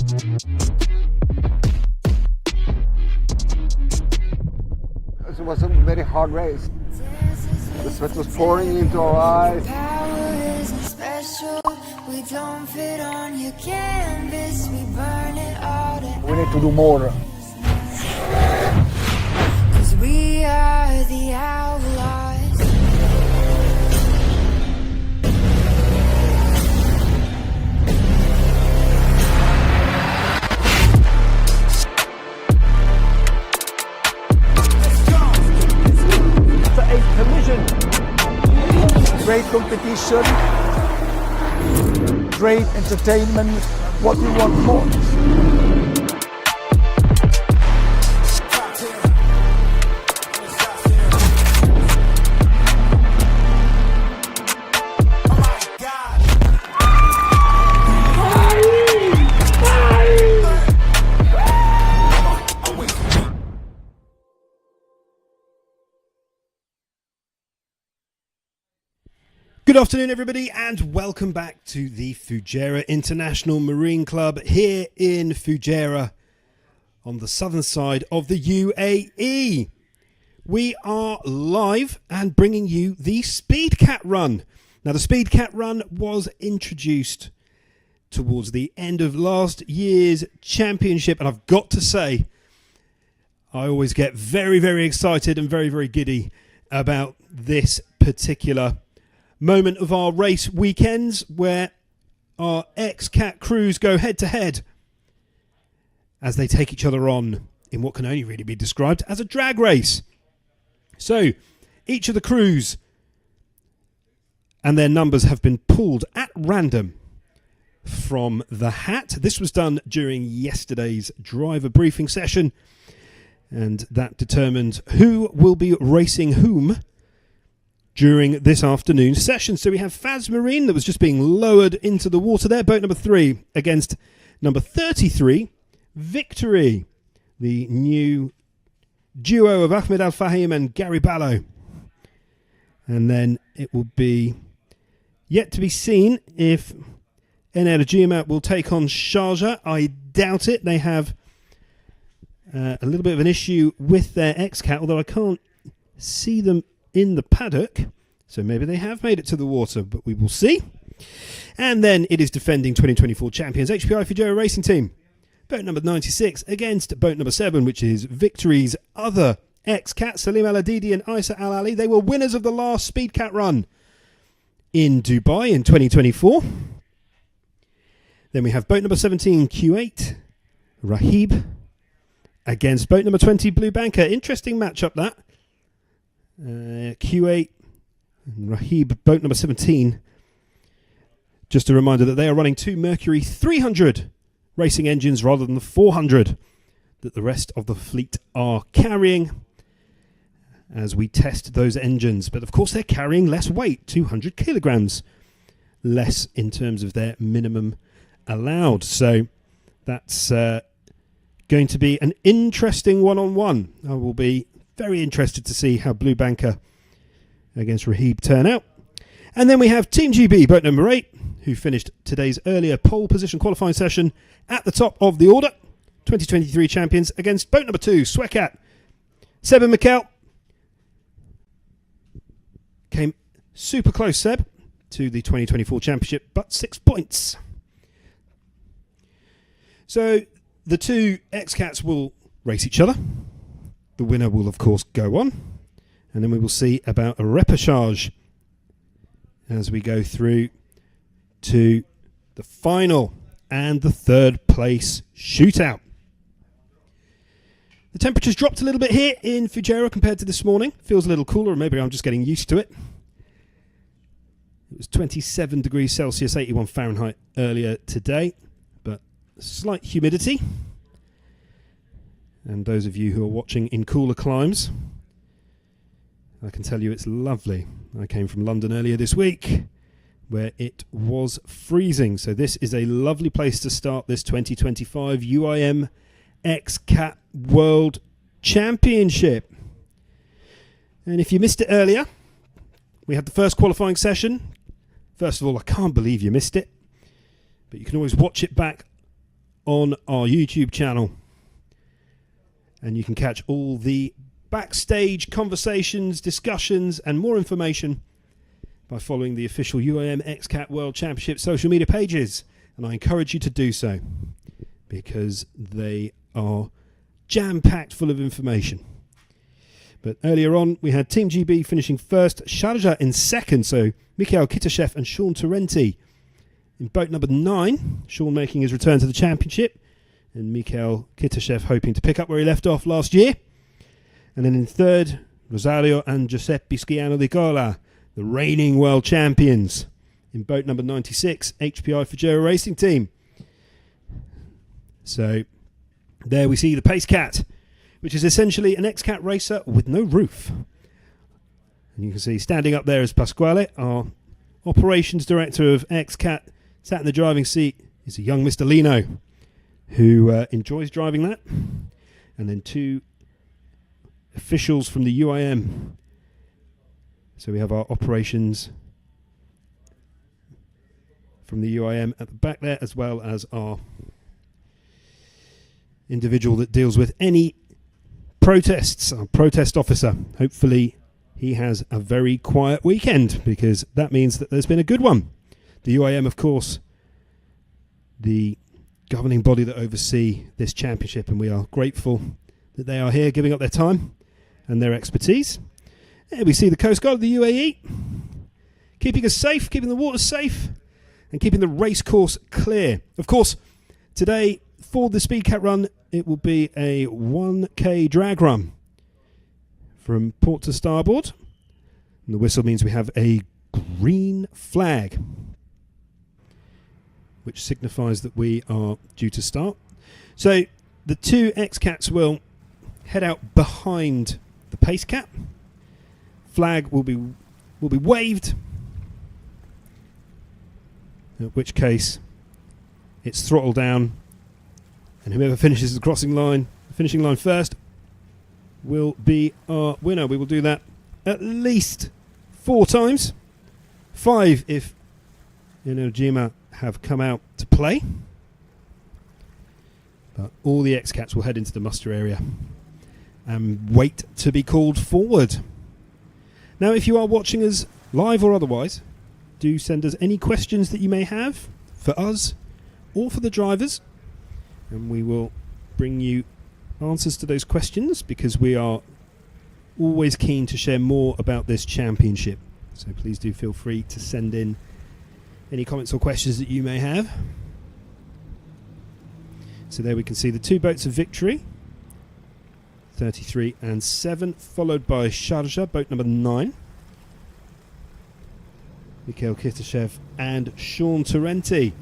It was a very hard race. The sweat was pouring into our eyes. We need to do more. We are the outlaws. It's a collision. Great competition. Great entertainment. What do you want more? Good afternoon, everybody, and welcome back to the Fujairah International Marine Club here in Fujairah on the southern side of the UAE. We are live and bringing you the Speedcat run. Now, the Speedcat run was introduced towards the end of last year's championship, and I've got to say, I always get very, very excited and very, very giddy about this particular moment of our race weekends where our XCAT crews go head to head as they take each other on in what can only really be described as a drag race. So each of the crews and their numbers have been pulled at random from the hat. This was done during yesterday's driver briefing session, and that determined who will be racing whom during this afternoon's session. So we have Faz Marine that was just being lowered into the water there, boat number 3 against number 33, Victory, the new duo of Ahmed Al Fahim and Gary Ballo. And then it will be yet to be seen if Ener Giamat will take on Sharjah. I doubt it. They have a little bit of an issue with their XCAT, although I can't see them in the paddock, so maybe they have made it to the water, but we will see. And then it is defending 2024 champions HPI Fujairah Racing Team, boat number 96 against boat number 7, which is Victory's other XCAT, Salim Al Adidi and Isa Al Ali. They were winners of the last Speedcat run in Dubai in 2024. Then we have boat number 17 Q8 Rahib against boat number 20 Blue Banker. Interesting matchup that. Q8 Rahib, boat number 17. Just a reminder that they are running 2 Mercury 300 racing engines rather than the 400 that the rest of the fleet are carrying as we test those engines. But of course they're carrying less weight, 200 kilograms less in terms of their minimum allowed. So that's going to be an interesting one-on-one. I will be very interested to see how Blue Banker against Rahib turn out. And then we have Team GB, boat number 8, who finished today's earlier pole position qualifying session at the top of the order. 2023 champions against boat number 2, Speedcat. Seb and Mikkel came super close, Seb, to the 2024 championship, but 6 points. So the 2 XCATs will race each other. The winner will, of course, go on. And then we will see about a repechage as we go through to the final and the 3rd place shootout. The temperature's dropped a little bit here in Fujairah compared to this morning. Feels a little cooler, or maybe I'm just getting used to it. It was 27 degrees Celsius, 81 Fahrenheit earlier today, but slight humidity. And those of you who are watching in cooler climes, I can tell you it's lovely. I came from London earlier this week where it was freezing. So this is a lovely place to start this 2025 UIM XCAT World Championship. And if you missed it earlier, we had the first qualifying session. First of all, I can't believe you missed it, but you can always watch it back on our YouTube channel. And you can catch all the backstage conversations, discussions, and more information by following the official UIM XCAT World Championship social media pages. And I encourage you to do so because they are jam-packed full of information. But earlier on, we had Team GB finishing first, Sharjah in second, so Mikhail Kitashev and Sean Torrenti in boat number 9. Sean making his return to the championship, and Mikhail Kitashev hoping to pick up where he left off last year. And then in third, Rosario and Giuseppe Sciano di Cola, the reigning world champions, in boat number 96, HPI Fujairah Racing Team. So there we see the Pacecat, which is essentially an XCAT racer with no roof. And you can see standing up there is Pasquale, our operations director of XCAT. Sat in the driving seat is a young Mr. Lino, who enjoys driving that. And then 2 officials from the UIM. So we have our operations from the UIM at the back there, as well as our individual that deals with any protests, our protest officer. Hopefully he has a very quiet weekend, because that means that there's been a good one. The UIM, of course, the governing body that oversee this championship, and we are grateful that they are here giving up their time and their expertise. There we see the Coast Guard of the UAE keeping us safe, keeping the waters safe, and keeping the race course clear. Of course, today for the Speedcat run, it will be a 1K drag run from port to starboard. And the whistle means we have a green flag, which signifies that we are due to start. So the 2 XCATs will head out behind the Pacecat. Flag will be waved, in which case it's throttle down, and whoever finishes the finishing line first, will be our winner. We will do that at least 4 times, 5 if Inojima have come out to play. But all the XCATs will head into the muster area and wait to be called forward. Now, if you are watching us live or otherwise, do send us any questions that you may have for us or for the drivers, and we will bring you answers to those questions, because we are always keen to share more about this championship. So please do feel free to send in any comments or questions that you may have. So there we can see the 2 boats of victory, 33 and 7, followed by Sharjah, boat number 9. Mikhail Kitashev and Sean Torrenti.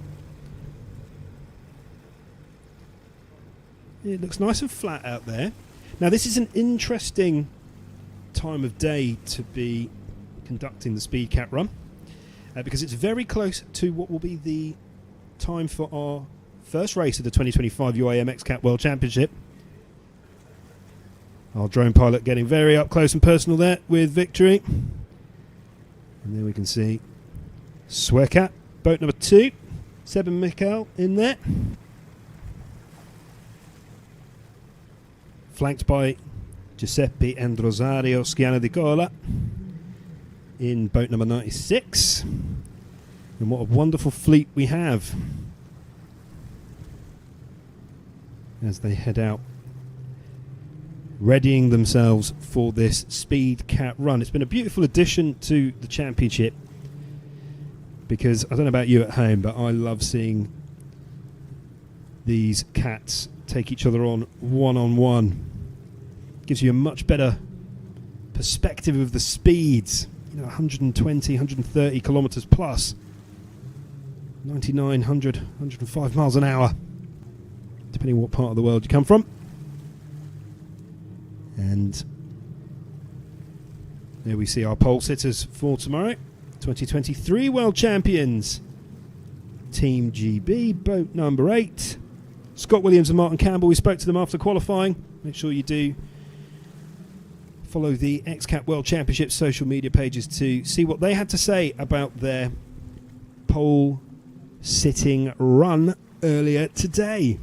It looks nice and flat out there. Now, this is an interesting time of day to be conducting the Speedcat run, because it's very close to what will be the time for our first race of the 2025 UIM XCAT World Championship. Our drone pilot getting very up close and personal there with victory. And there we can see Speedcat, boat number 2, Seb and Mikhail in there. Flanked by Giuseppe and Rosario Sciano di Cola in boat number 96. And what a wonderful fleet we have as they head out, readying themselves for this Speedcat run. It's been a beautiful addition to the championship, because I don't know about you at home, but I love seeing these cats take each other on one-on-one. Gives you a much better perspective of the speeds. 120, 130 kilometers plus, 99, 100, 105 miles an hour, depending on what part of the world you come from. And there we see our pole sitters for tomorrow, 2023 World Champions, Team GB, boat number 8. Scott Williams and Martin Campbell, we spoke to them after qualifying. Make sure you do follow the XCAT World Championship social media pages to see what they had to say about their pole sitting run earlier today.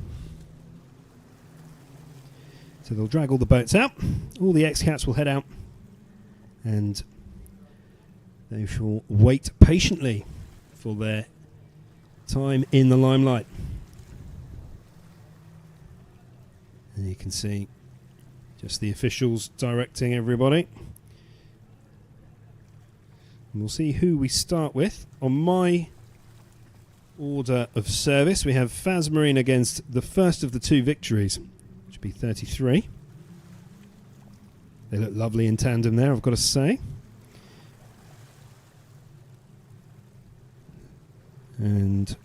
So they'll drag all the boats out. All the XCATs will head out. And they shall wait patiently for their time in the limelight. And you can see just the officials directing everybody. And we'll see who we start with. On my order of service, we have Faz Marine against the first of the two victories, which would be 33. They look lovely in tandem there, I've got to say. And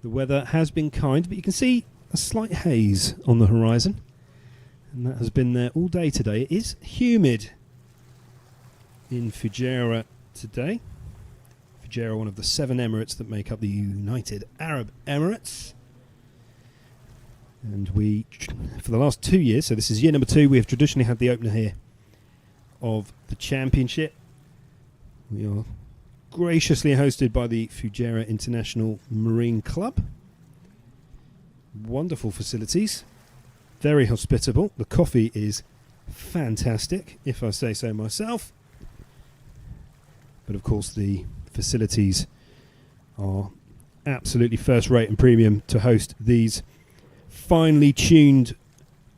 the weather has been kind, but you can see a slight haze on the horizon. And that has been there all day today. It is humid in Fujairah today. Fujairah, one of the 7 Emirates that make up the United Arab Emirates. And we, for the last 2 years, so this is year number 2, we have traditionally had the opener here of the championship. We are graciously hosted by the Fujairah International Marine Club. Wonderful facilities, very hospitable. The coffee is fantastic, if I say so myself. But of course the facilities are absolutely first rate and premium to host these finely tuned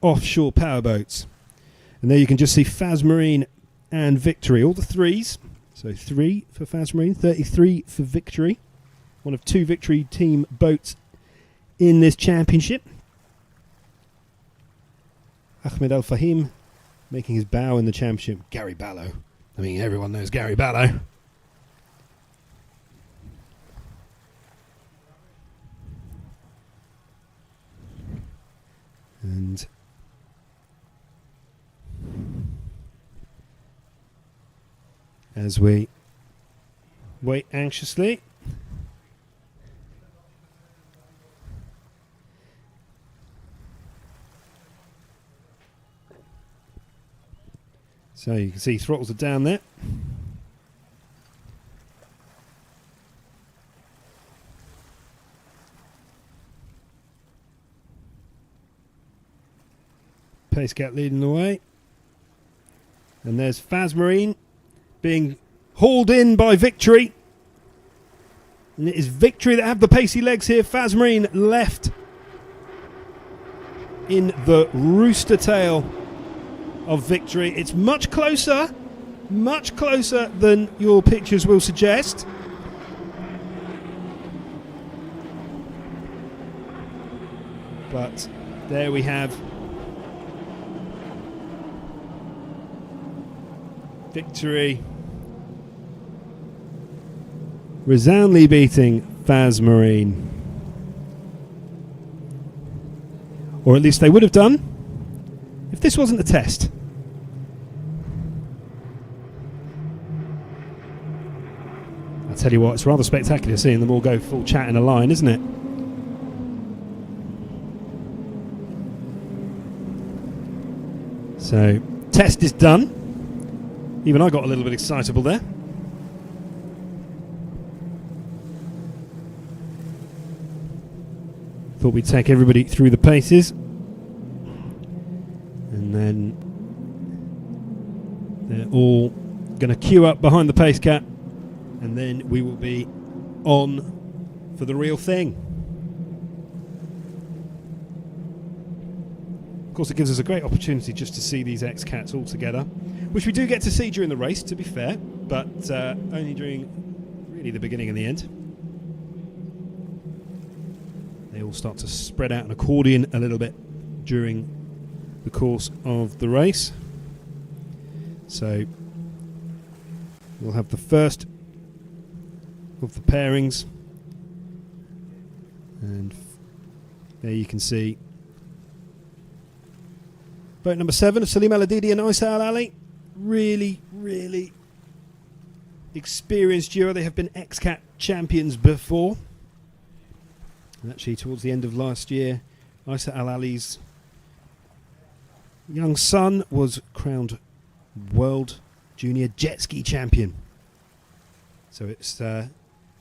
offshore powerboats. And there you can just see Faz Marine and Victory, all the 3s. So 3 for Faz Marine, 33 for Victory. One of 2 Victory team boats in this championship. Ahmed Al Fahim making his bow in the championship. Gary Ballow. I mean, everyone knows Gary Ballow. And as we wait anxiously, so you can see throttles are down there. Speedcat leading the way. And there's Faz Marine being hauled in by Victory. And it is Victory that have the pacey legs here. Faz Marine left in the rooster tail of Victory. It's much closer than your pictures will suggest. But there we have Victory resoundingly beating Faz Marine. Or at least they would have done if this wasn't a test. I tell you what, it's rather spectacular seeing them all go full chat in a line, isn't it? So, test is done. Even I got a little bit excitable there. Thought we'd take everybody through the paces. And then they're all going to queue up behind the pace cat. And then we will be on for the real thing. Of course, it gives us a great opportunity just to see these XCATs all together, which we do get to see during the race, to be fair, but only during really the beginning and the end. They all start to spread out an accordion a little bit during the course of the race. So we'll have the first of the pairings, and there you can see boat number 7 of Salim Al Adidi and Isa Al Ali. Really experienced duo. They have been XCAT champions before. And actually, towards the end of last year, Isa Al Ali's young son was crowned World Junior Jet Ski Champion. So it's the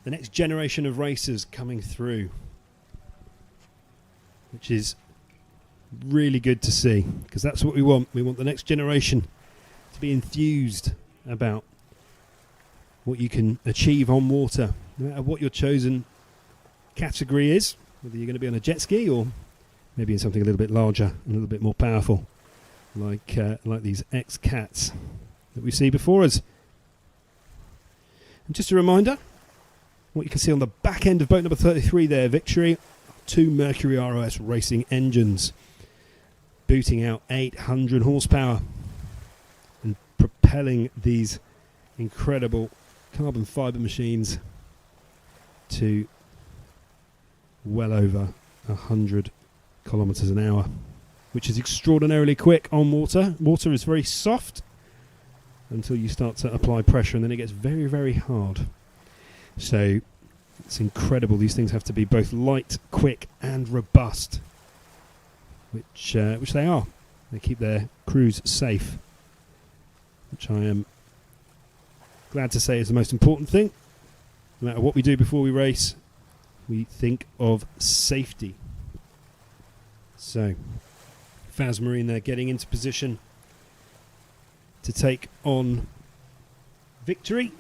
next generation of racers coming through, which is really good to see, because that's what we want. We want the next generation to be enthused about what you can achieve on water, no matter what your chosen category is, whether you're going to be on a jet ski or maybe in something a little bit larger and a little bit more powerful, like these XCATs that we see before us. And just a reminder, what you can see on the back end of boat number 33 there, Victory, 2 Mercury ROS racing engines, booting out 800 horsepower and propelling these incredible carbon fibre machines to well over 100 kilometres an hour, which is extraordinarily quick on water. Water is very soft until you start to apply pressure, and then it gets very, very hard. So it's incredible. These things have to be both light, quick and robust, which they are. They keep their crews safe, which I am glad to say is the most important thing. No matter what we do before we race, we think of safety. So Faz Marine there getting into position to take on Victory.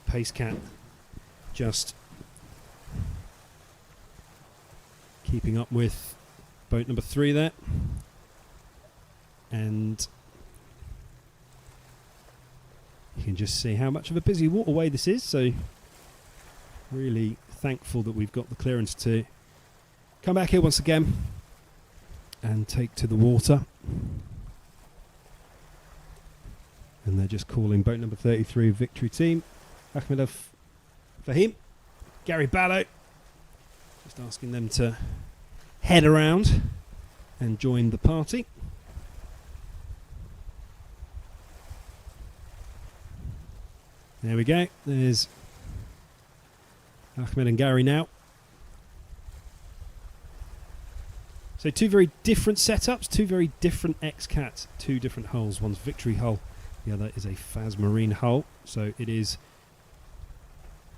Pacecat just keeping up with boat number 3 there, and you can just see how much of a busy waterway this is, so really thankful that we've got the clearance to come back here once again and take to the water. And they're just calling boat number 33 Victory team, Ahmed Fahim, Gary Ballo, just asking them to head around and join the party. There we go. There's Ahmed and Gary now. So 2 very different setups, 2 very different XCATs, 2 different hulls. One's Victory hull, the other is a Faz Marine hull. So it is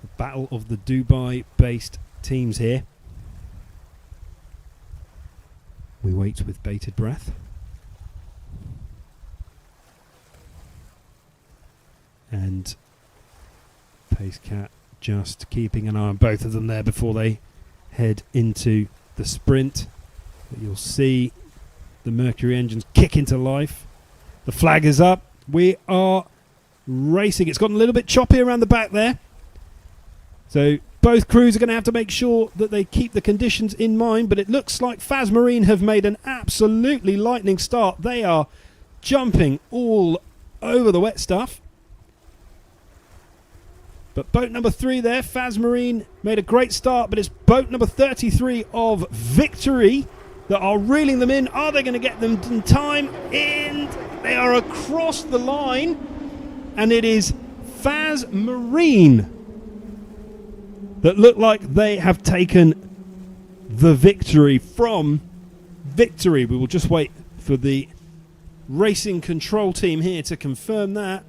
the battle of the Dubai-based teams here. We wait with bated breath. And Pacecat just keeping an eye on both of them there before they head into the sprint. But you'll see the Mercury engines kick into life. The flag is up. We are racing. It's gotten a little bit choppy around the back there. So both crews are going to have to make sure that they keep the conditions in mind. But it looks like Faz Marine have made an absolutely lightning start. They are jumping all over the wet stuff. But boat number 3 there, Faz Marine, made a great start, but it's boat number 33 of Victory that are reeling them in. Are they going to get them in time? And they are across the line, and it is Faz Marine that look like they have taken the victory from Victory. We will just wait for the racing control team here to confirm that.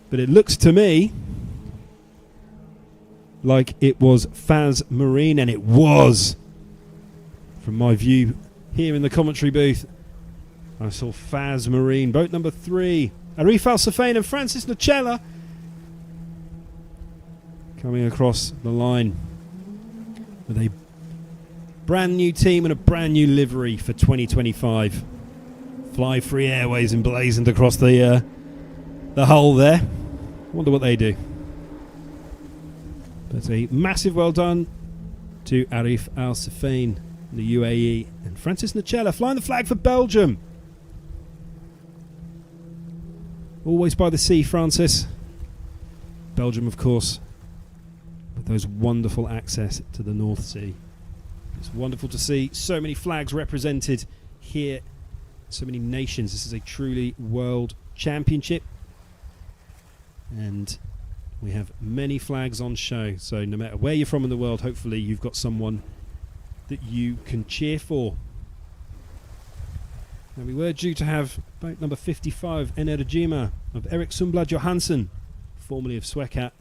But it looks to me like it was Faz Marine, and it was. From my view here in the commentary booth, I saw Faz Marine, boat number 3, Arif Al Safain and Francis Nocella coming across the line with a brand new team and a brand new livery for 2025. Fly Free Airways emblazoned across the hull there. Wonder what they do. But a massive well done to Arif Al Safain, the UAE, and Francis Nocella flying the flag for Belgium. Always by the sea, Francis. Belgium, of course, with those wonderful access to the North Sea. It's wonderful to see so many flags represented here, so many nations. This is a truly world championship, and we have many flags on show. So no matter where you're from in the world, hopefully you've got someone that you can cheer for. Now, we were due to have boat number 55, Energima, of Erik Sundblad Johansson, formerly of Speedcat,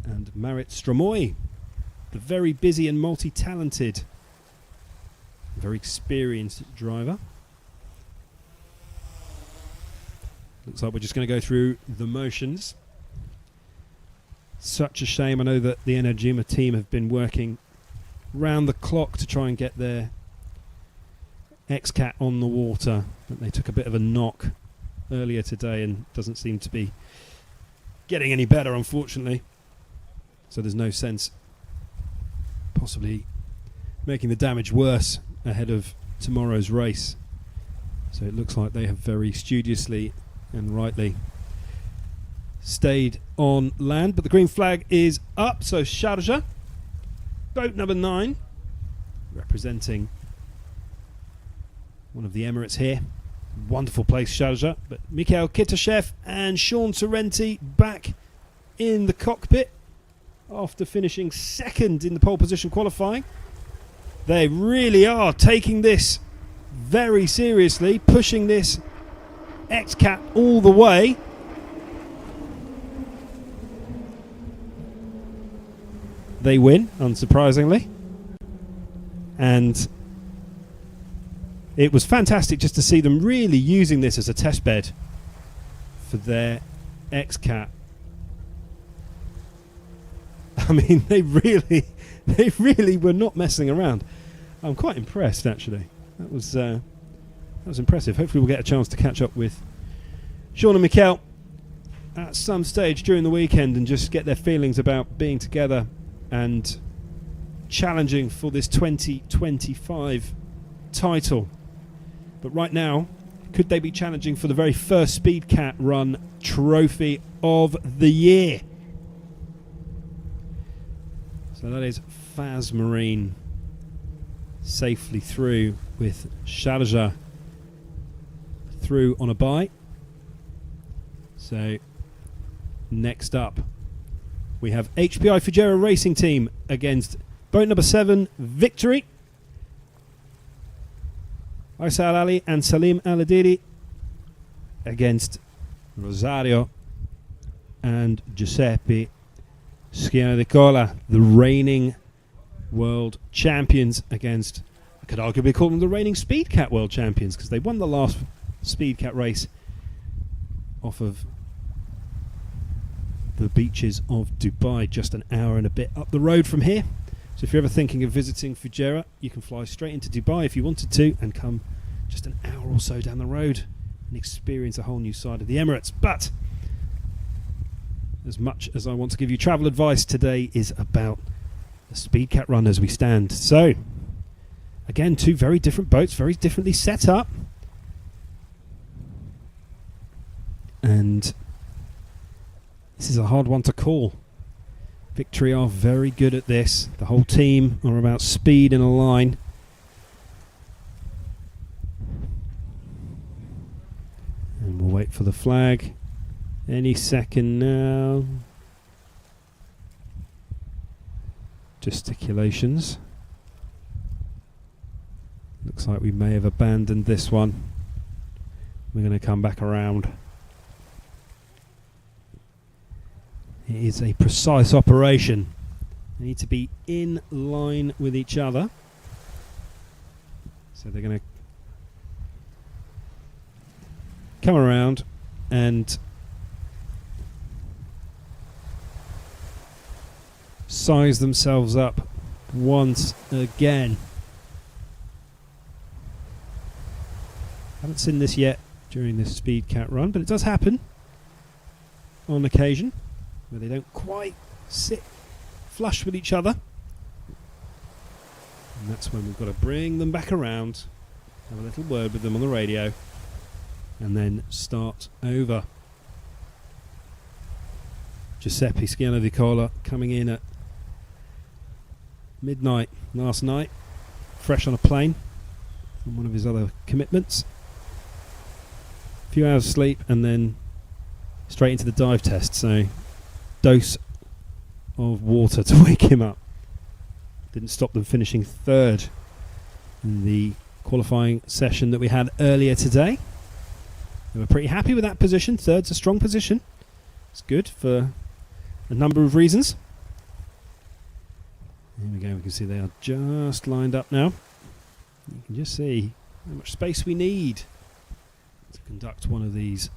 and Marit Stromoy, the very busy and multi-talented, very experienced driver. Looks like we're just going to go through the motions. Such a shame. I know that the Energima team have been working round the clock to try and get their XCAT on the water, but they took a bit of a knock earlier today and doesn't seem to be getting any better, unfortunately. So there's no sense possibly making the damage worse ahead of tomorrow's race. So it looks like they have very studiously and rightly stayed on land, but the green flag is up. So Sharjah, boat number 9, representing one of the Emirates here. Wonderful place, Sharjah. But Mikhail Kitashev and Sean Sorrenti back in the cockpit after finishing second in the pole position qualifying. They really are taking this very seriously, pushing this XCAT all the way. They win, unsurprisingly. And it was fantastic just to see them really using this as a test bed for their XCAT. I mean, they really were not messing around. I'm quite impressed, actually. That was impressive. Hopefully we'll get a chance to catch up with Sean and Mikhail at some stage during the weekend and just get their feelings about being together and challenging for this 2025 title. But right now, could they be challenging for the very first Speedcat run trophy of the year? So that is Faz Marine safely through with Sharjah through on a bye. So next up we have HPI Fujairah Racing Team against boat number 7 Victory. Isa Al Ali and Salim Al Adiri against Rosario and Giuseppe Schiena di Cola, the reigning world champions, against, I could arguably call them the reigning Speedcat world champions, because they won the last Speedcat race off of the beaches of Dubai, just an hour and a bit up the road from here. So if you're ever thinking of visiting Fujairah, you can fly straight into Dubai if you wanted to and come just an hour or so down the road and experience a whole new side of the Emirates. But as much as I want to give you travel advice, today is about the Speedcat run as we stand. So again, two very different boats, very differently set up. And this is a hard one to call. Victory are very good at this. The whole team are about speed in a line. And we'll wait for the flag any second now. Gesticulations. Looks like we may have abandoned this one. We're going to come back around. It is a precise operation. They need to be in line with each other. So they're going to come around and size themselves up once again. Haven't seen this yet during this Speedcat run, but it does happen on occasion, where they don't quite sit flush with each other. And that's when we've got to bring them back around, have a little word with them on the radio, and then start over. Giuseppe Schiena di Cola coming in at midnight last night, fresh on a plane from one of his other commitments. A few hours sleep and then straight into the dive test, so dose of water to wake him up. Didn't stop them finishing third in the qualifying session that we had earlier today. They were pretty happy with that position. Third's a strong position. It's good for a number of reasons. Here we go. We can see they are just lined up now. You can just see how much space we need to conduct one of these.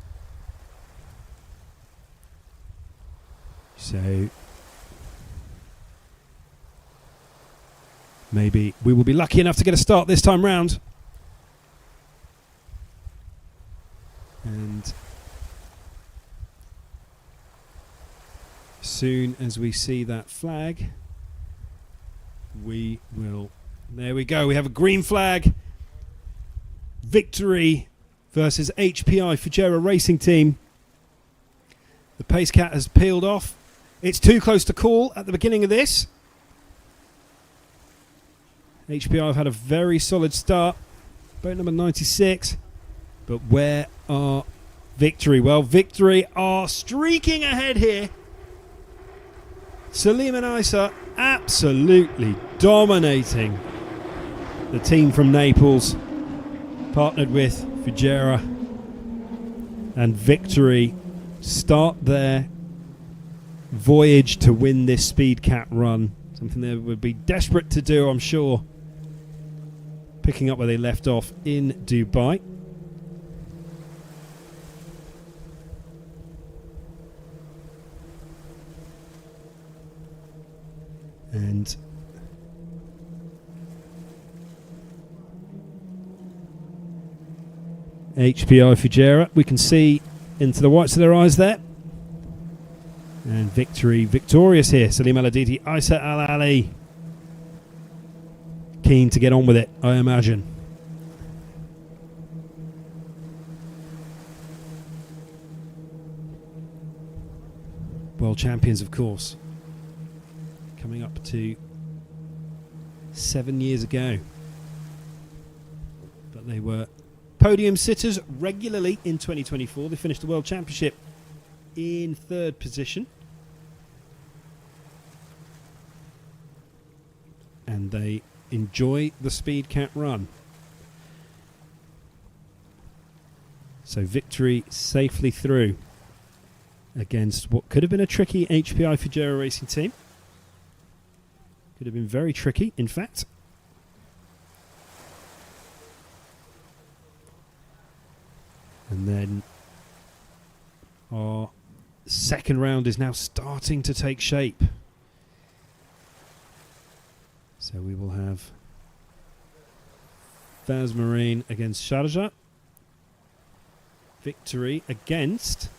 So maybe we will be lucky enough to get a start this time round. And as soon as we see that flag, we will... There we go. We have a green flag. Victory versus HPI Fujairah Racing Team. The pace cat has peeled off. It's too close to call at the beginning of this. HPI have had a very solid start. Boat number 96. But where are Victory? Well, Victory are streaking ahead here. Salim and Isa absolutely dominating the team from Naples, partnered with Fujairah, and Victory start their voyage to win this Speedcat run. Something they would be desperate to do, I'm sure. Picking up where they left off in Dubai. And HPI Fujairah, we can see into the whites of their eyes there. And Victory victorious here. Salim Al-Aditi, Isa Al-Ali. Keen to get on with it, I imagine. World champions, of course. Coming up to 7 years ago. But they were podium sitters regularly in 2024. They finished the World Championship in 3rd position. And they enjoy the Speedcat run. So Victory safely through against what could have been a tricky HPI Fujairah Racing Team. Could have been very tricky, in fact. And then our second round is now starting to take shape. So we will have Faz Marine against Sharjah. Victory against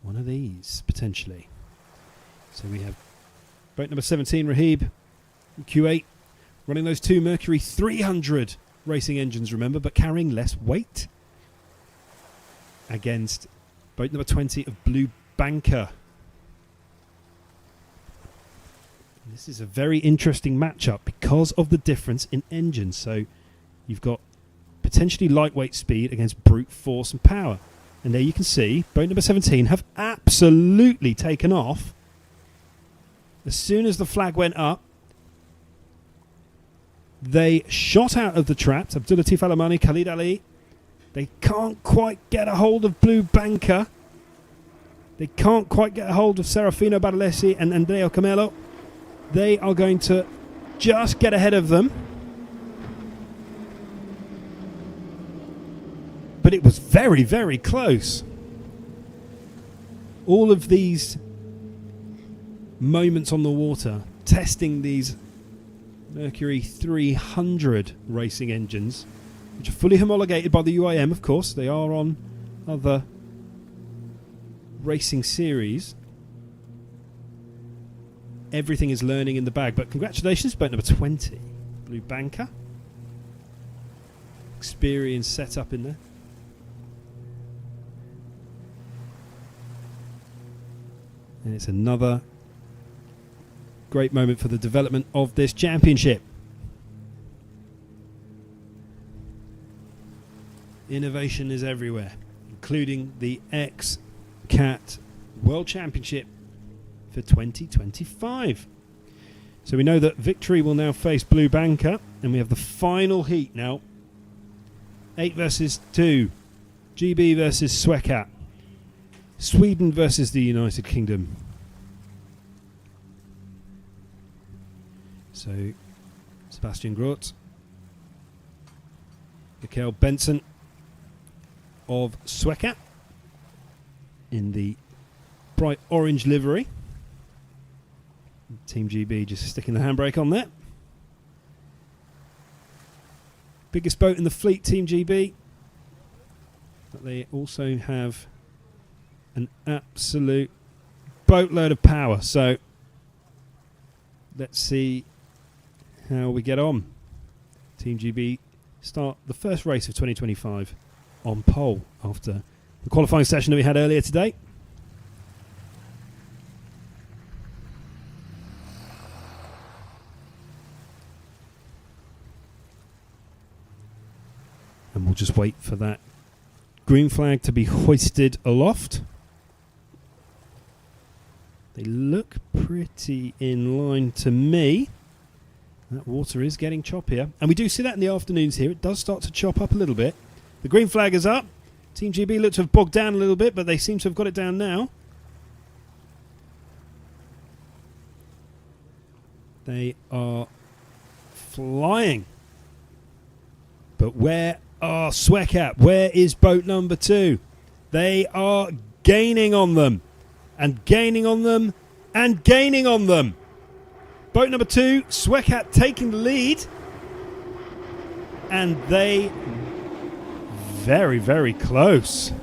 one of these, potentially. So we have boat number 17, Rahib, Q8, running those two Mercury 300 racing engines, remember, but carrying less weight. Against boat number 20 of Blue Banker. This is a very interesting matchup because of the difference in engines. So you've got potentially lightweight speed against brute force and power. And there you can see boat number 17 have absolutely taken off. As soon as the flag went up, they shot out of the traps. Abdul Latif Alamani, Khalid Ali. They can't quite get a hold of Blue Banker. They can't quite get a hold of Serafino Badalesi and Andrea Camelo. They are going to just get ahead of them. But it was very, very close. All of these moments on the water, testing these Mercury 300 racing engines, which are fully homologated by the UIM, of course. They are on other racing series. Everything is learning in the bag. But congratulations, boat number 20, Blue Banker. Experience set up in there. And it's another great moment for the development of this championship. Innovation is everywhere, including the XCAT World Championship for 2025. So we know that Victory will now face Blue Banker, and we have the final heat now. 8 versus 2. GB versus Speedcat. Sweden versus the United Kingdom. So Sebastian Groth, Mikhail Benson of SCAT in the bright orange livery. Team GB just sticking the handbrake on there. Biggest boat in the fleet, Team GB. But they also have an absolute boatload of power. So let's see how we get on. Team GB start the first race of 2025 on pole after the qualifying session that we had earlier today. And we'll just wait for that green flag to be hoisted aloft. They look pretty in line to me. That water is getting choppier. And we do see that in the afternoons here. It does start to chop up a little bit. The green flag is up. Team GB look to have bogged down a little bit, but they seem to have got it down now. They are flying. But where are SCAT? Where is boat number 2? They are gaining on them. And gaining on them. And gaining on them. Boat number 2, SCAT taking the lead. And they very, very close.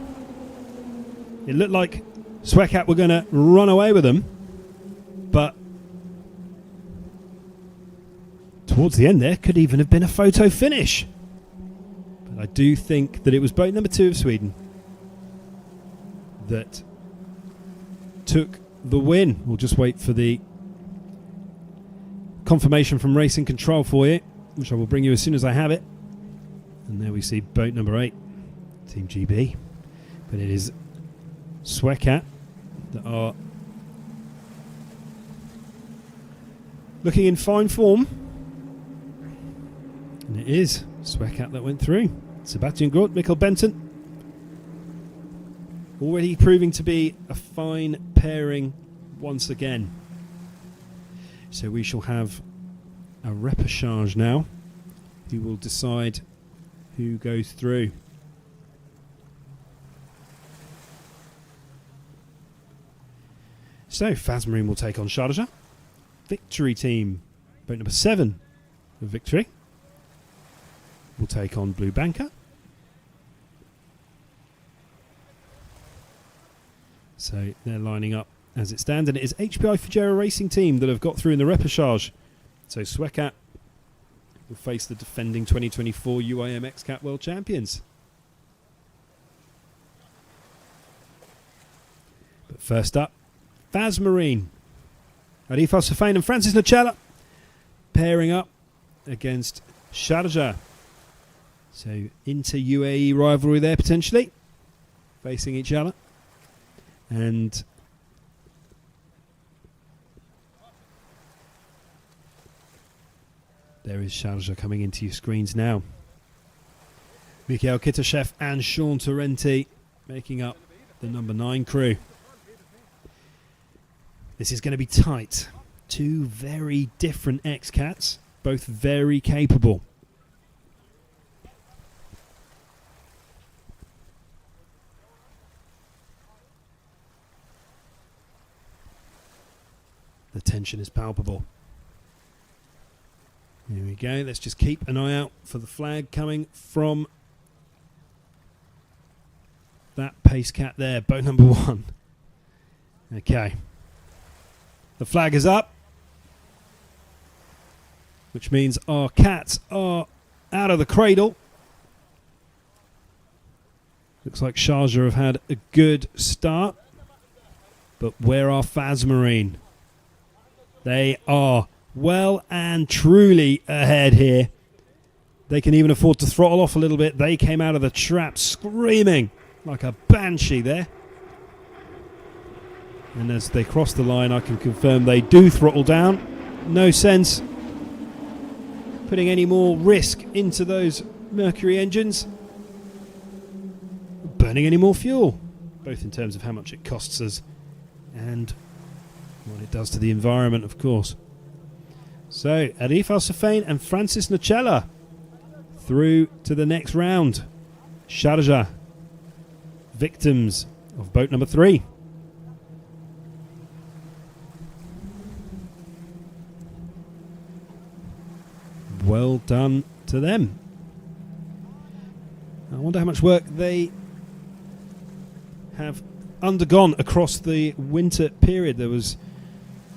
It looked like SCAT were going to run away with them. But towards the end there, could even have been a photo finish. But I do think that it was boat number 2 of Sweden that took the win. We'll just wait for the confirmation from Racing Control for you, which I will bring you as soon as I have it. And there we see boat number 8, Team GB. But it is SCAT that are looking in fine form. And it is SCAT that went through. Sebastian Groth, Mikkel Benton. Already proving to be a fine pairing once again. So we shall have a repechage now, who will decide who goes through. So Fazmarine will take on Sharjah. Victory team, boat number 7 of Victory, will take on Blue Banker. So they're lining up as it stands, and it is HPI Fujairah Racing Team that have got through in the repechage. So SCAT will face the defending 2024 UIM XCAT World Champions. But first up, Fazmarine. Arif Al-Safain and Francis Nocella pairing up against Sharjah. So into UAE rivalry there potentially, facing each other. And there is Sharjah coming into your screens now. Mikhail Kitashev and Sean Torrenti making up the number 9 crew. This is going to be tight. 2 very different XCATs, both very capable. The tension is palpable. Here we go. Let's just keep an eye out for the flag coming from that pace cat there, boat number 1. Okay. The flag is up, which means our cats are out of the cradle. Looks like Sharjah have had a good start. But where are Fazmarine? They are well and truly ahead here. They can even afford to throttle off a little bit. They came out of the trap screaming like a banshee there. And as they cross the line, I can confirm they do throttle down. No sense putting any more risk into those Mercury engines, burning any more fuel, both in terms of how much it costs us and what it does to the environment, of course. So, Arif Al-Safain and Francis Nocella through to the next round. Sharjah, victims of boat number 3. Well done to them. I wonder how much work they have undergone across the winter period. There was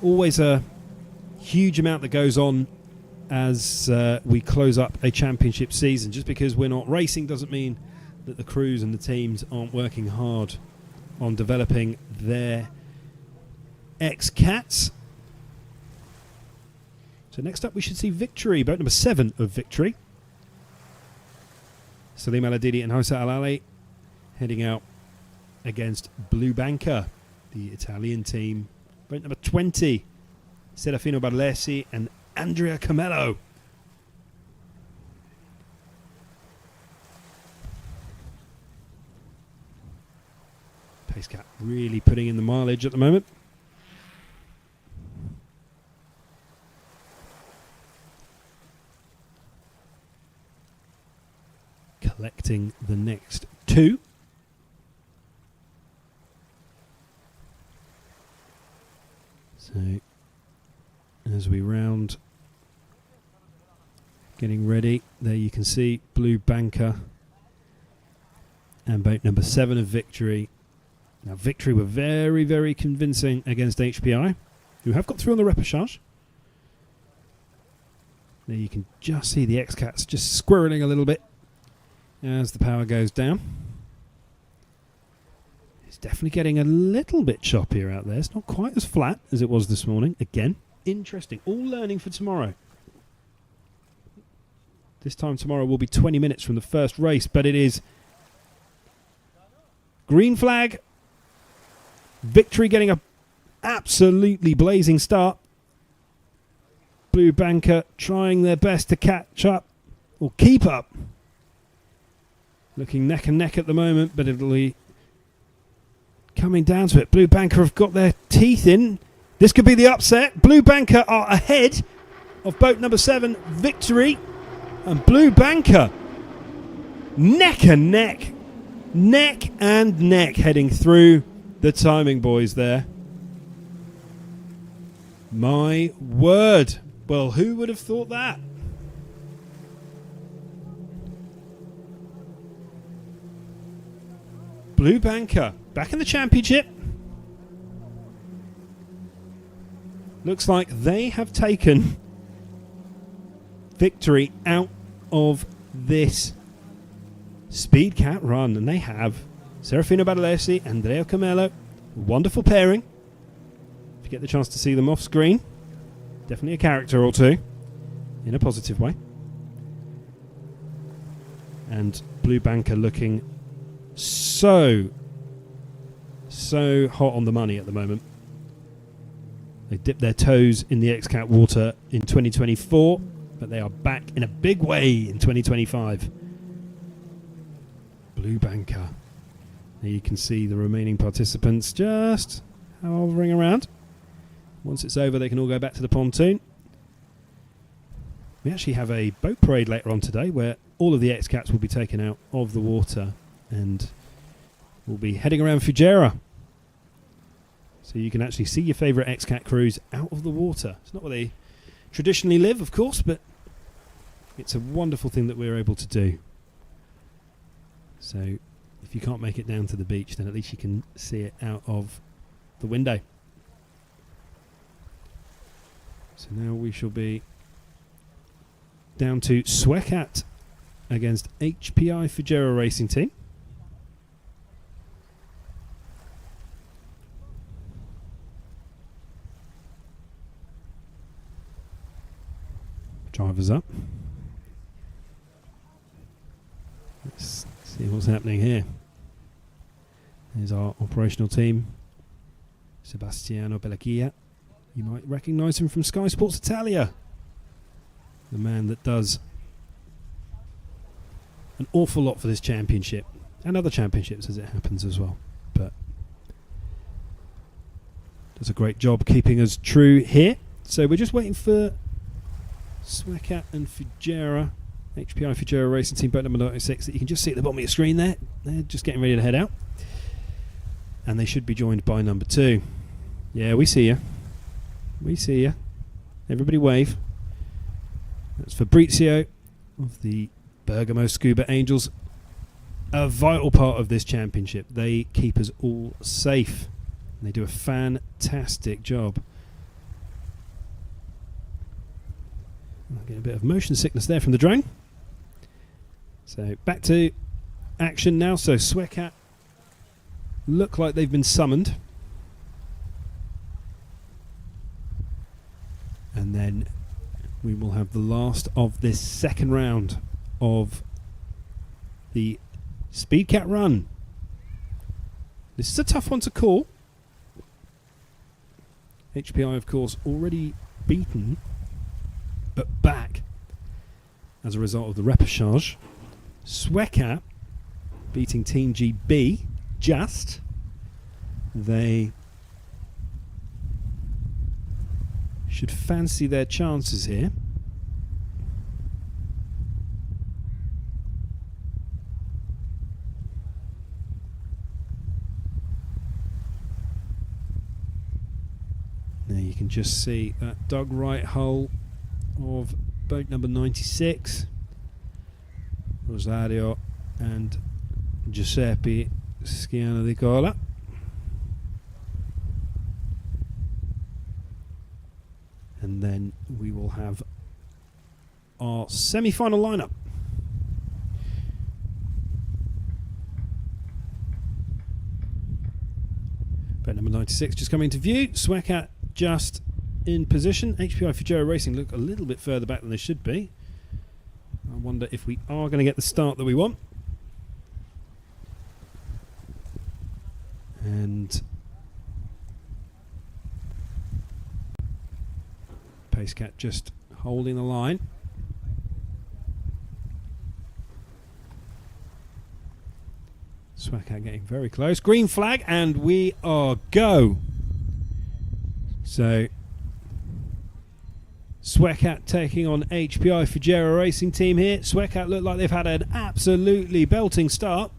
always a huge amount that goes on as we close up a championship season. Just because we're not racing doesn't mean that the crews and the teams aren't working hard on developing their XCATs. So next up we should see Victory, boat number 7 of Victory. Salim Al-Adidi and Hossa Al-Ali heading out against Blue Banker, the Italian team. Boat number 20, Serafino Barlesi and Andrea Camello. Pacecat really putting in the mileage at the moment. Collecting the next 2. So as we round, getting ready, there you can see Blue Banker and boat number 7 of Victory. Now Victory were very, very convincing against HPI, who have got through on the repechage. There you can just see the XCATs just squirreling a little bit as the power goes down. It's definitely getting a little bit choppier out there. It's not quite as flat as it was this morning. Again, interesting. All learning for tomorrow. This time tomorrow will be 20 minutes from the first race, but it is green flag. Victory getting a absolutely blazing start. Blue Banker trying their best to catch up or keep up. Looking neck and neck at the moment, but it'll be coming down to it. Blue Banker have got their teeth in. This could be the upset. Blue Banker are ahead of boat number 7, Victory. And Blue Banker, neck and neck. Neck and neck heading through the timing boys there. My word. Well, who would have thought that? Blue Banker back in the championship. Looks like they have taken Victory out of this Speedcat run, and they have. Serafino Badalesi, Andrea Camello, wonderful pairing. If you get the chance to see them off screen, definitely a character or two in a positive way. And Blue Banker looking so hot on the money at the moment. They dipped their toes in the XCAT water in 2024, but they are back in a big way in 2025. Blue Banker. There you can see the remaining participants just hovering around. Once it's over, they can all go back to the pontoon. We actually have a boat parade later on today where all of the XCATs will be taken out of the water and we'll be heading around Fujairah. So you can actually see your favourite XCAT crews out of the water. It's not where they traditionally live, of course, but it's a wonderful thing that we're able to do. So if you can't make it down to the beach, then at least you can see it out of the window. So now we shall be down to Speedcat against HPI Fujairah Racing Team. Drivers up. Let's see what's happening here. There's our operational team. Sebastiano Bellacchia. You might recognise him from Sky Sports Italia. The man that does an awful lot for this championship and other championships as it happens as well. But does a great job keeping us true here. So we're just waiting for Speedcat and Fujairah, HPI Fujairah Racing Team, boat number 96, that you can just see at the bottom of your screen there. They're just getting ready to head out. And they should be joined by number 2. Yeah, we see you. We see you. Everybody wave. That's Fabrizio of the Bergamo Scuba Angels. A vital part of this championship. They keep us all safe. And they do a fantastic job. I'll get a bit of motion sickness there from the drone. So back to action now. So Speedcat look like they've been summoned. And then we will have the last of this second round of the Speedcat run. This is a tough one to call. HPI, of course, already beaten, but back as a result of the repechage. Speedcat beating Team GB just. They should fancy their chances here. Now you can just see that dug right hull of boat number 96. Rosario and Giuseppe Sciana di Cola. And then we will have our semi-final lineup. Boat number 96 just coming into view. Speedcat just in position. HPI Fujairah Racing look a little bit further back than they should be. I wonder if we are going to get the start that we want. And Pacecat just holding the line. Speedcat getting very close. Green flag, and we are go. So Speedcat taking on HPI Fujairah Racing Team here. Speedcat look like they've had an absolutely belting start,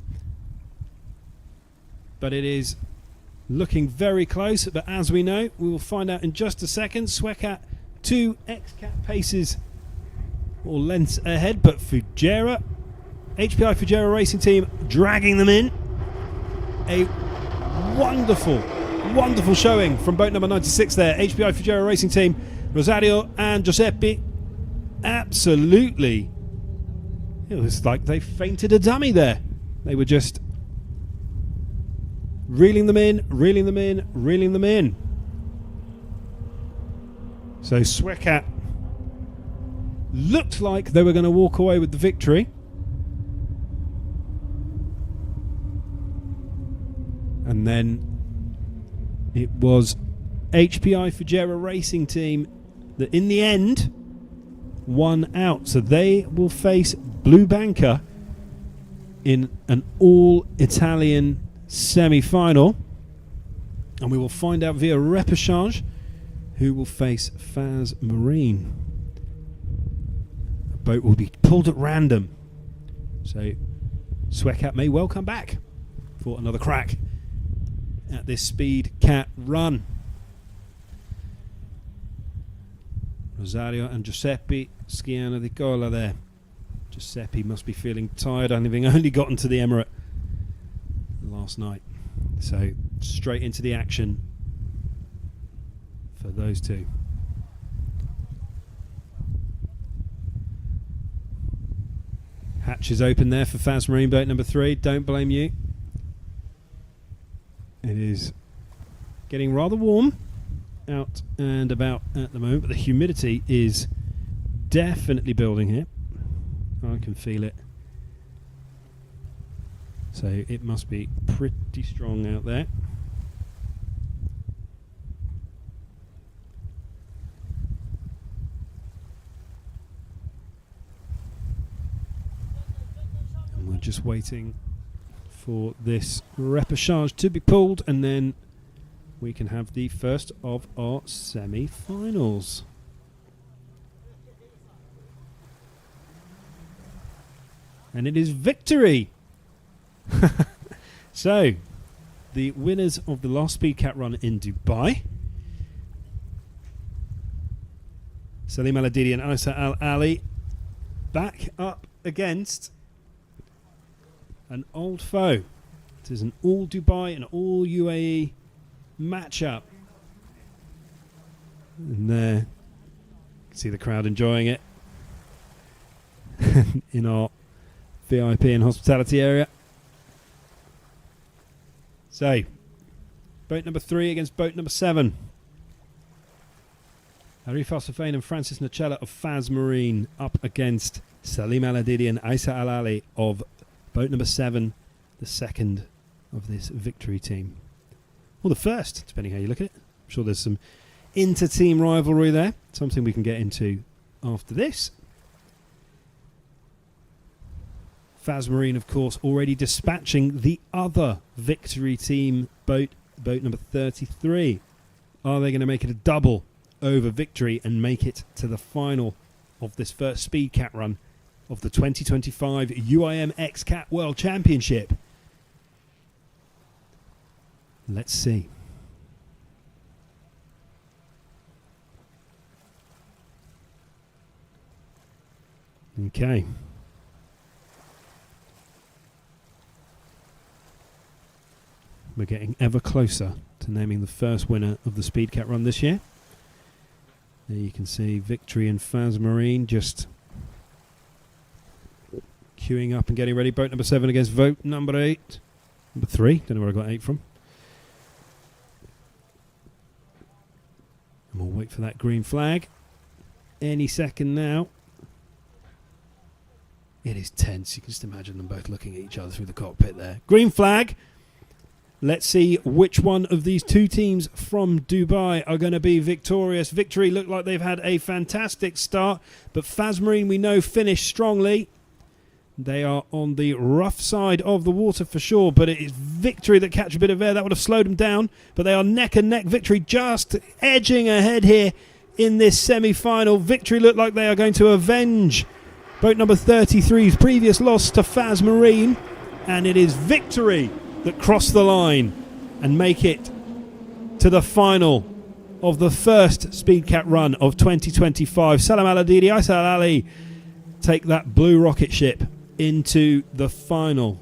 but it is looking very close. But as we know, we will find out in just a second. Speedcat 2 XCAT paces or lengths ahead, but HPI Fujairah Racing Team dragging them in. A wonderful showing from boat number 96 there. HPI Fujairah Racing Team, Rosario and Giuseppe, absolutely, it was like they fainted a dummy there. They were just reeling them in. So Speedcat looked like they were going to walk away with the victory. And then it was HPI Fujairah Racing Team that in the end won out. So they will face Blue Banker in an all-Italian semi-final. And we will find out via repechage who will face Faz Marine. The boat will be pulled at random. So Speedcat may well come back for another crack at this Speedcat run. Rosario and Giuseppe Sciana di Cola there. Giuseppe must be feeling tired, having only gotten to the Emirate last night. So straight into the action for those two. Hatch is open there for Faz Marine boat number 3. Don't blame you. It is getting rather warm out and about at the moment, but the humidity is definitely building here. I can feel it. So it must be pretty strong out there. And we're just waiting for this repechage to be pulled, and then we can have the first of our semi-finals. And it is victory! So, the winners of the last Speedcat run in Dubai, Salim Al-Adidi and Isa Al-Ali, back up against an old foe. It is an all Dubai and all UAE matchup. And there, you can see the crowd enjoying it in our VIP and hospitality area. So, boat number 3 against boat number 7. Arif Al-Sufain and Francis Nocella of Faz Marine up against Salim Al-Adidi and Isa Al-Ali of boat number 7, the second of this victory team. Or the first, depending how you look at it. I'm sure there's some inter-team rivalry there, something we can get into after this. Faz Marine, of course, already dispatching the other victory team boat number 33. Are they going to make it a double over victory and make it to the final of this first Speedcat run of the 2025 UIM XCAT World Championship? Let's see. Okay. We're getting ever closer to naming the first winner of the Speedcat run this year. There you can see Victory and Faz Marine just queuing up and getting ready. Boat number 7 against boat number 8. Number 3, don't know where I got 8 from. And we'll wait for that green flag. Any second now. It is tense. You can just imagine them both looking at each other through the cockpit there. Green flag. Let's see which one of these two teams from Dubai are going to be victorious. Victory look like they've had a fantastic start, but Faz Marine, we know, finished strongly. They are on the rough side of the water for sure, but it is Victory that catch a bit of air. That would have slowed them down, but they are neck and neck. Victory just edging ahead here in this semi-final. Victory look like they are going to avenge boat number 33's previous loss to Faz Marine, and it is Victory that cross the line and make it to the final of the first Speedcat run of 2025. Salam Al-Adidi, Isa Al-Ali take that blue rocket ship into the final.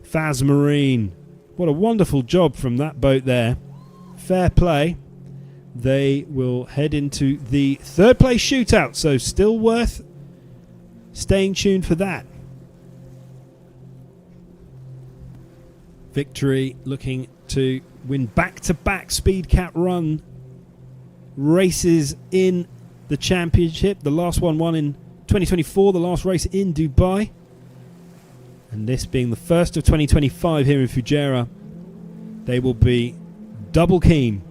Faz Marine, what a wonderful job from that boat there. Fair play. They will head into the third place shootout, so still worth staying tuned for that. Victory looking to win back-to-back Speedcat run races in the championship. The last one won in 2024, the last race in Dubai. And this being the first of 2025 here in Fujairah, they will be double keen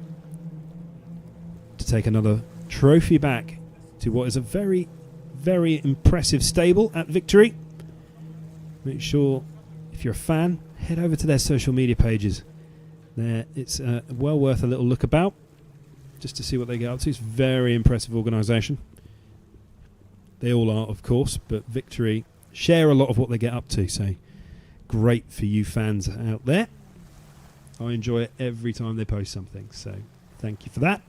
to take another trophy back to what is a very, very impressive stable at Victory. Make sure, if you're a fan, head over to their social media pages. There, it's well worth a little look about, just to see what they get up to. It's a very impressive organisation. They all are, of course, but Victory share a lot of what they get up to, so great for you fans out there. I enjoy it every time they post something, so thank you for that.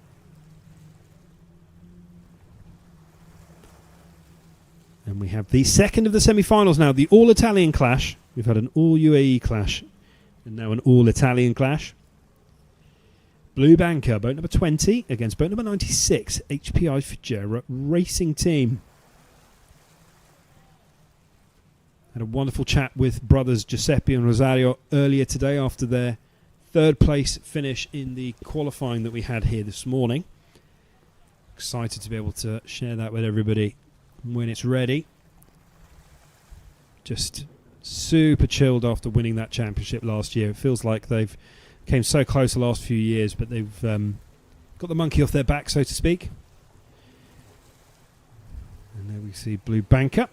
And we have the second of the semi-finals now, the all-Italian clash. We've had an all-UAE clash and now an all-Italian clash. Blue Banker, boat number 20 against boat number 96, HPI Fujairah Racing Team. Had a wonderful chat with brothers Giuseppe and Rosario earlier today after their third place finish in the qualifying that we had here this morning. Excited to be able to share that with everybody when it's ready. Just super chilled after winning that championship last year. It feels like they've came so close the last few years, but they've got the monkey off their back, so to speak. And there we see Blue Banker,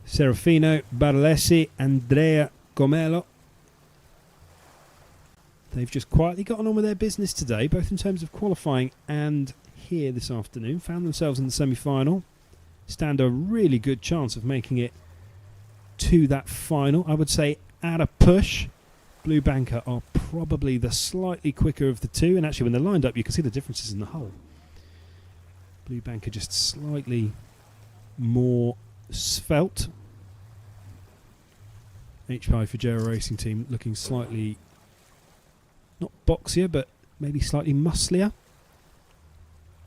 Serafino Barlesi, Andrea Gomelo. They've just quietly gotten on with their business today, both in terms of qualifying and here this afternoon. Found themselves in the semi-final. stand a really good chance of making it to that final. I would say at a push, Blue Banker are probably the slightly quicker of the two, and actually when they're lined up you can see the differences in the hull. Blue Banker just slightly more svelte. HPI Fujairah Racing Team looking slightly, not boxier, but maybe slightly musclier.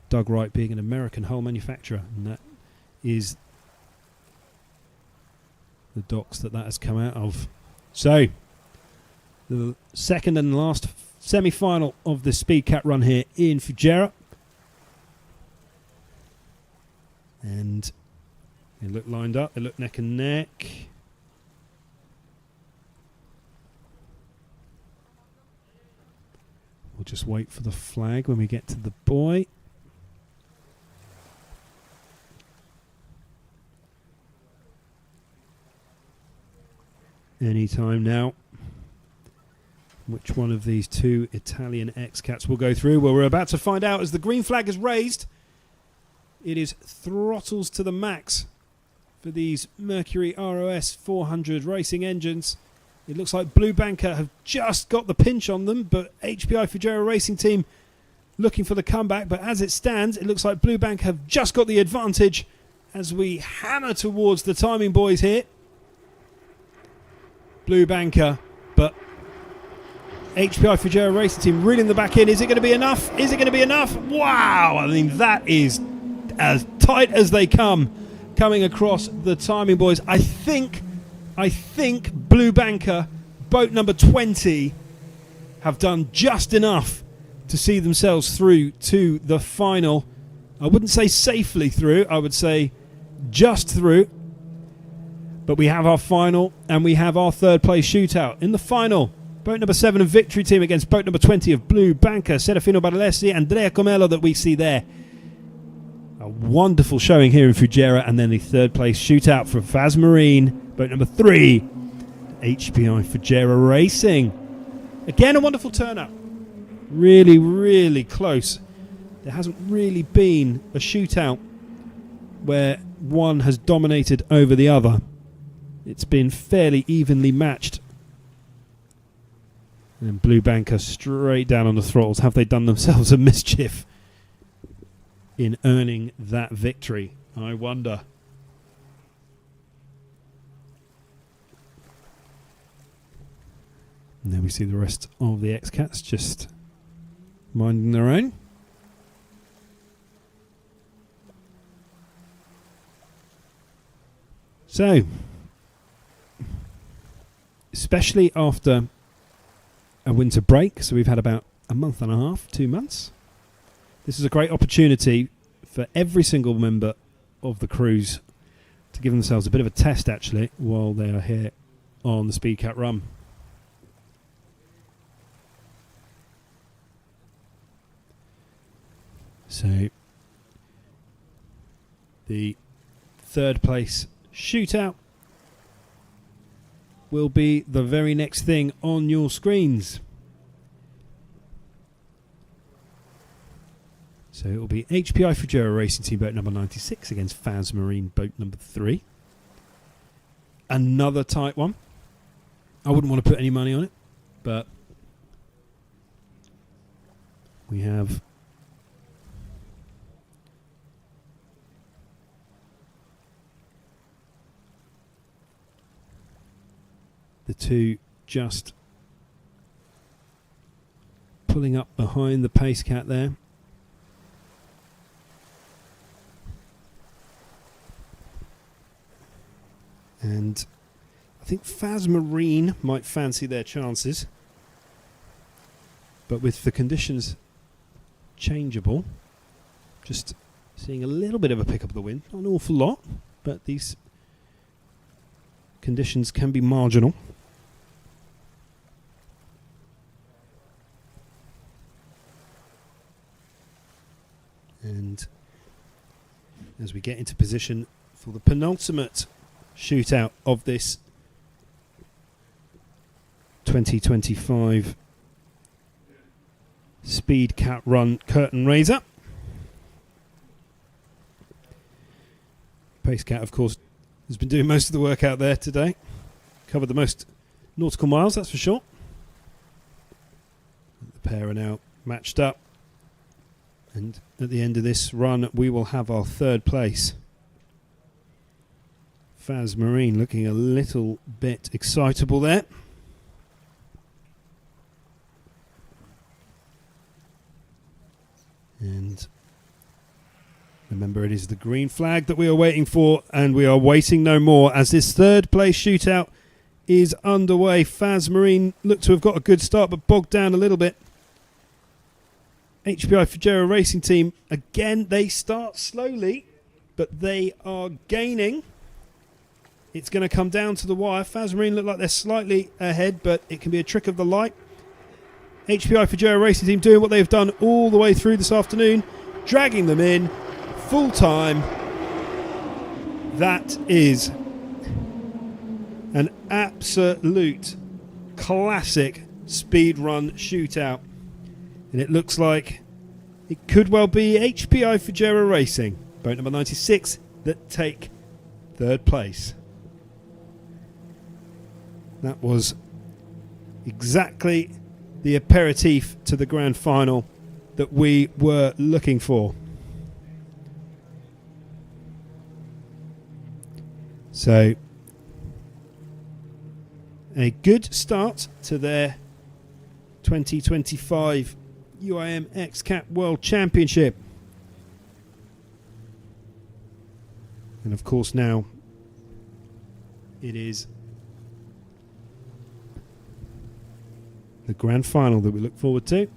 Doug Wright being an American hull manufacturer, and that is the docks that has come out of. So, the second and last semi-final of the Speedcat run here in Fujairah. And they look lined up, they look neck and neck. We'll just wait for the flag when we get to the buoy. Anytime now. Which one of these two Italian XCATs will go through? Well, we're about to find out as the green flag is raised. It is throttles to the max for these Mercury ROS 400 racing engines. It looks like Blue Banker have just got the pinch on them, but HPI Fujairah Racing Team looking for the comeback. But as it stands, it looks like Blue Banker have just got the advantage as we hammer towards the timing boys here. Blue Banker, but HPI Fujairah Racing Team reeling the back in. Is it going to be enough? Is it going to be enough? Wow! I mean, that is as tight as they come, coming across the timing boys. I think Blue Banker, boat number 20, have done just enough to see themselves through to the final. I wouldn't say safely through, I would say just through. But we have our final and we have our third place shootout. In the final, boat number 7 of Victory Team against boat number 20 of Blue Banker, Serafino Baralesi, Andrea Comello that we see there. A wonderful showing here in Fujairah, and then the third place shootout from Faz Marine, boat number 3, HPI Fujairah Racing. Again, a wonderful turnout. Really, really close. There hasn't really been a shootout where one has dominated over the other. It's been fairly evenly matched. And Blue Banker straight down on the throttles. Have they done themselves a mischief in earning that victory? I wonder. And then we see the rest of the XCATs just minding their own. So, especially after a winter break, so we've had about a month and a half, 2 months, this is a great opportunity for every single member of the crews to give themselves a bit of a test, actually, while they are here on the Speedcat run. So, the third place shootout will be the very next thing on your screens. So it will be HPI Fujairah Racing Team boat number 96 against Faz Marine boat number 3. Another tight one. I wouldn't want to put any money on it, but we have the two just pulling up behind the pace cat there. And I think Faz Marine might fancy their chances. But with the conditions changeable, just seeing a little bit of a pick up of the wind. Not an awful lot, but these conditions can be marginal. And as we get into position for the penultimate shootout of this 2025 Speedcat Run curtain raiser, Pacecat, of course, has been doing most of the work out there today. Covered the most nautical miles, that's for sure. The pair are now matched up. And at the end of this run, we will have our third place. Faz Marine looking a little bit excitable there. And remember, it is the green flag that we are waiting for, and we are waiting no more as this third place shootout is underway. Faz Marine look to have got a good start, but bogged down a little bit. HPI Fujairah Racing Team, again, they start slowly, but they are gaining. It's going to come down to the wire. Faz Marine look like they're slightly ahead, but it can be a trick of the light. HPI Fujairah Racing Team doing what they've done all the way through this afternoon, dragging them in full time. That is an absolute classic speed run shootout. And it looks like it could well be HPI Fujairah Racing, boat number 96, that take third place. That was exactly the aperitif to the grand final that we were looking for. So, a good start to their 2025 UIM XCAT World Championship. And of course now it is the grand final that we look forward to.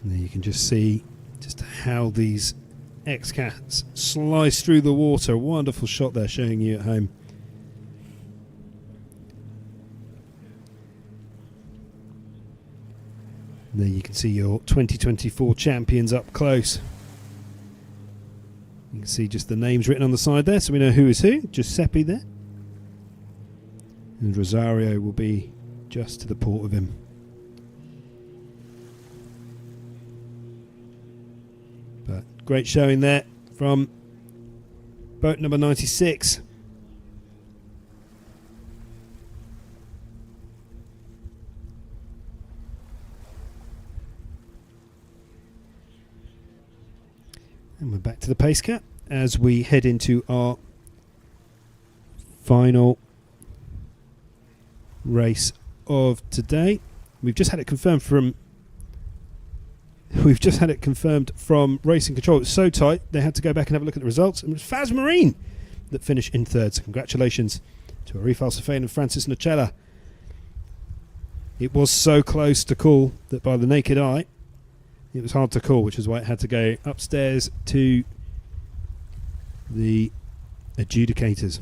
And there you can just see just how these XCATs slice through the water. Wonderful shot there showing you at home. And there you can see your 2024 champions up close. You can see just the names written on the side there, so we know who is who. Giuseppe there. And Rosario will be just to the port of him. But great showing there from boat number 96. And we're back to the Pacecat as we head into our final race of today. We've just had it confirmed from Racing Control. It was so tight they had to go back and have a look at the results, and it was Faz Marine that finished in third. So congratulations to Arif Al-Safane and Francis Nocella. It was so close to call that by the naked eye it was hard to call, which is why it had to go upstairs to the adjudicators.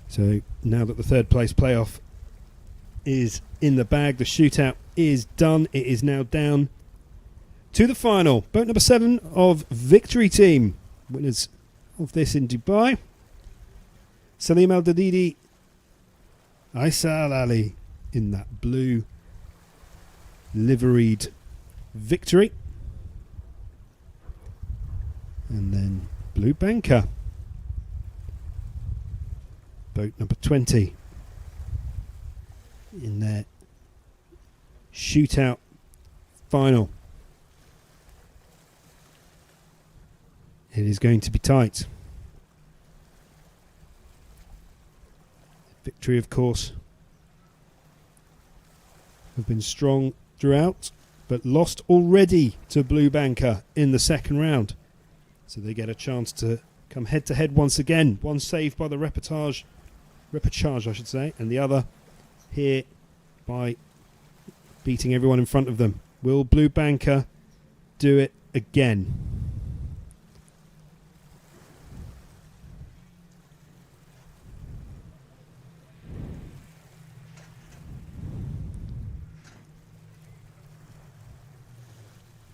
So now that the third place playoff is in the bag, the shootout is done. It is now down to the final. Boat number 7 of Victory Team, winners of this in Dubai. Salim Al-Dadidi, Isa Al-Ali in that blue liveried Victory. And then Blue Banker, boat number 20, in their shootout final. It is going to be tight. Victory, of course, have been strong throughout, but lost already to Blue Banker in the second round. So they get a chance to come head to head once again. One saved by the repechage, I should say, and the other here by beating everyone in front of them. Will Blue Banker do it again?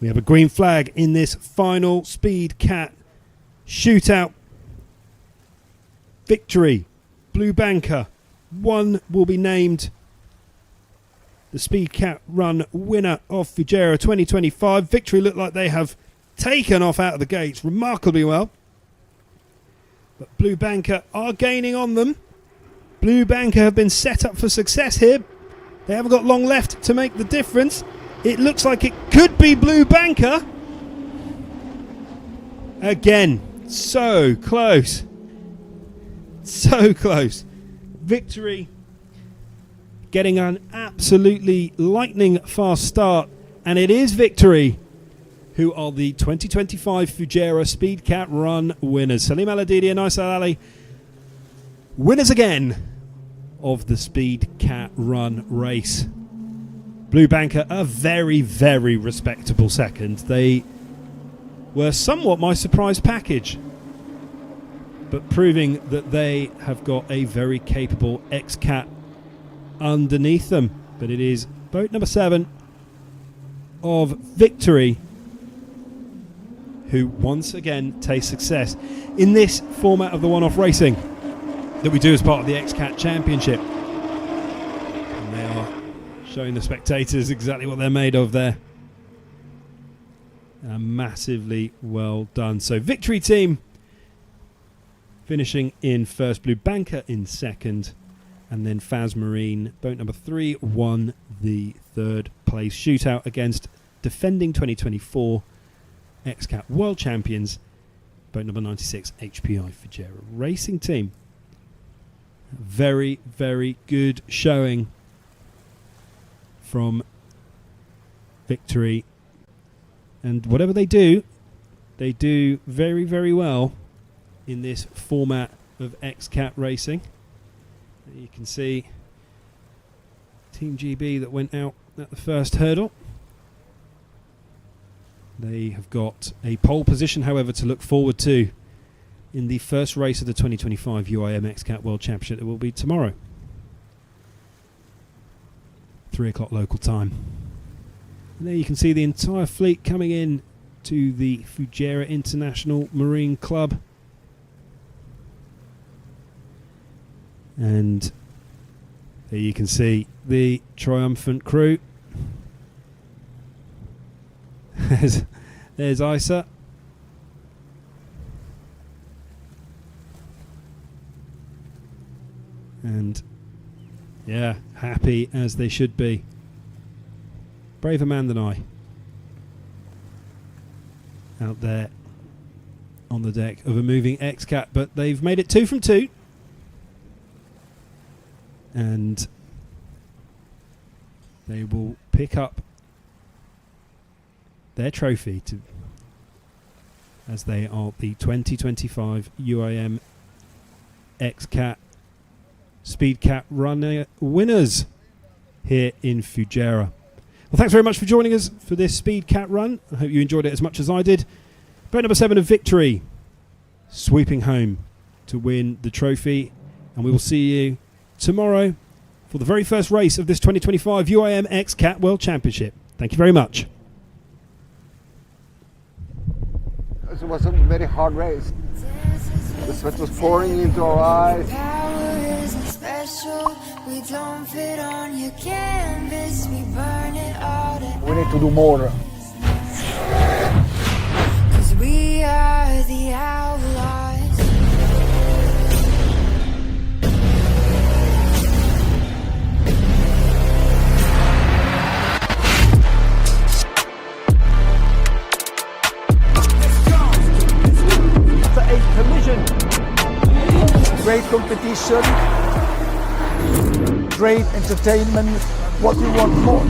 We have a green flag in this final Speedcat shootout. Victory, Blue Banker. One will be named the Speedcat Run winner of Fujairah 2025. Victory looked like they have taken off out of the gates remarkably well. But Blue Banker are gaining on them. Blue Banker have been set up for success here. They haven't got long left to make the difference. It looks like it could be Blue Banker. Again, so close. So close. Victory getting an absolutely lightning fast start. And it is Victory who are the 2025 Fujairah Speedcat Run winners. Salim Al-Adidi and Aysel Ali, winners again of the Speedcat Run race. Blue Banker, a very, very respectable second. They were somewhat my surprise package, but proving that they have got a very capable XCAT underneath them. But it is boat number 7 of Victory who once again taste success in this format of the one-off racing that we do as part of the XCAT Championship. And they are showing the spectators exactly what they're made of there. Massively well done. So Victory team finishing in first, Blue Banker in second, and then Faz Marine, boat number 3, won the third place shootout against defending 2024 XCAT World Champions, boat number 96, HPI Fujairah Racing Team. Very, very good showing from Victory. And whatever they do very, very well in this format of XCAT racing. You can see Team GB that went out at the first hurdle. They have got a pole position, however, to look forward to in the first race of the 2025 UIM XCAT World Championship that will be tomorrow. 3 o'clock local time. And there you can see the entire fleet coming in to the Fujairah International Marine Club. And there you can see the triumphant crew. There's Isa. And yeah, happy as they should be. Braver man than I. Out there on the deck of a moving XCAT, but they've made it 2 from 2. And they will pick up their trophy as they are the 2025 UIM XCAT Speedcat Run winners here in Fujairah. Well, thanks very much for joining us for this Speedcat Run. I hope you enjoyed it as much as I did. Boat number 7 of Victory sweeping home to win the trophy, and we will see you tomorrow for the very first race of this 2025 UIM XCAT World Championship. Thank you very much. It was a very hard race. The sweat was pouring into our eyes. Power isn't special. We don't fit on your canvas. We burn it all to We need to do more. 'cause we are the outlaws. After a collision, great competition, great entertainment. What do you want more?